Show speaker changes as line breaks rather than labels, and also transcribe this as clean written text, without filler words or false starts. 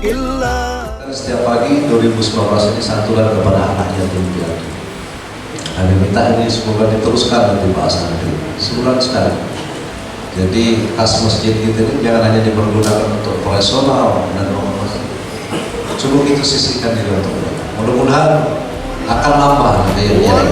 إلا.
Setiap pagi 2019 ini santunan kepada anak yatim piatu. Kami minta ini semoga diteruskan nanti bahasa nanti sebulan sekali. Jadi kas masjid kita ini jangan hanya dipergunakan untuk operasional dan masjid. Coba kita sisihkan diri untuk mereka. Mudah-mudahan akan nambah nanti yang